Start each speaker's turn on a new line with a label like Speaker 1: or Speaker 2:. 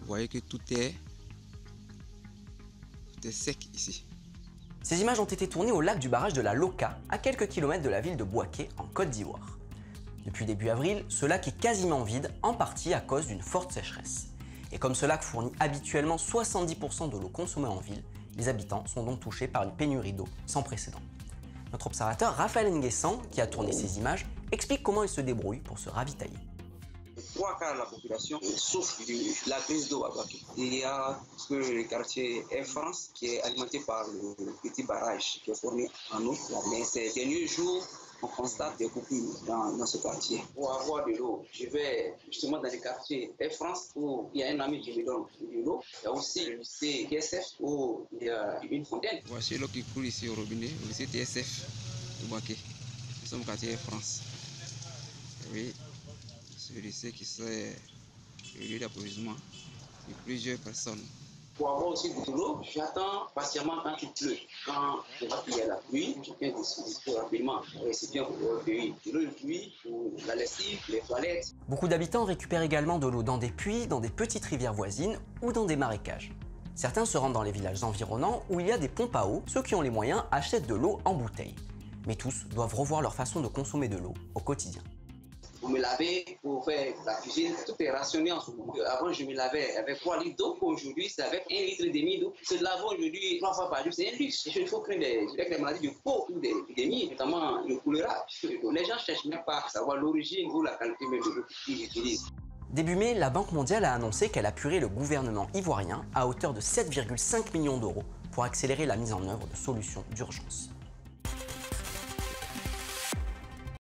Speaker 1: voyez que tout est sec ici.
Speaker 2: Ces images ont été tournées au lac du barrage de la Loca, à quelques kilomètres de la ville de Bouaké, en Côte d'Ivoire. Depuis début avril, ce lac est quasiment vide, en partie à cause d'une forte sécheresse. Et comme ce lac fournit habituellement 70% de l'eau consommée en ville, les habitants sont donc touchés par une pénurie d'eau sans précédent. Notre observateur Raphaël Nguessan, qui a tourné ces images, explique comment il se débrouille pour se ravitailler.
Speaker 3: 3 quarts de la population souffre de la crise d'eau à Bouaké. Il y a le quartier Air France qui est alimenté par le petit barrage qui est fourni en eau. Mais ces derniers jours, on constate des coupures dans ce quartier. Pour avoir de l'eau, je vais justement dans le quartier Air France où il y a un ami qui me donne de l'eau. Il y a aussi le lycée TSF où il y a une fontaine.
Speaker 1: Voici l'eau qui coule ici au robinet, au lycée TSF de Bouaké. Nous sommes au quartier Air France. Oui, ce lycée qui serait le lieu d'approvisionnement de plusieurs personnes.
Speaker 3: Pour avoir aussi de l'eau, j'attends patiemment quand il pleut. Quand je vois qu'il y a la pluie, je viens de rapidement un récipient pour recueillir de l'eau de pluie pour la lessive, les toilettes.
Speaker 2: Beaucoup d'habitants récupèrent également de l'eau dans des puits, dans des petites rivières voisines ou dans des marécages. Certains se rendent dans les villages environnants où il y a des pompes à eau. Ceux qui ont les moyens achètent de l'eau en bouteille. Mais tous doivent revoir leur façon de consommer de l'eau au quotidien.
Speaker 3: Pour me laver, pour faire la cuisine, tout est rationné en ce moment. Avant, je me lavais avec 3 litres d'eau. Aujourd'hui, c'est avec 1,5 litre d'eau. Se laver aujourd'hui 3 fois par jour, c'est un luxe. Il faut craindre des maladies de peau ou des épidémies, notamment le choléra. Les gens ne cherchent même pas à savoir l'origine ou la qualité même de l'eau qu'ils utilisent.
Speaker 2: Début mai, la Banque mondiale a annoncé qu'elle appuierait le gouvernement ivoirien à hauteur de 7,5 millions d'euros pour accélérer la mise en œuvre de solutions d'urgence.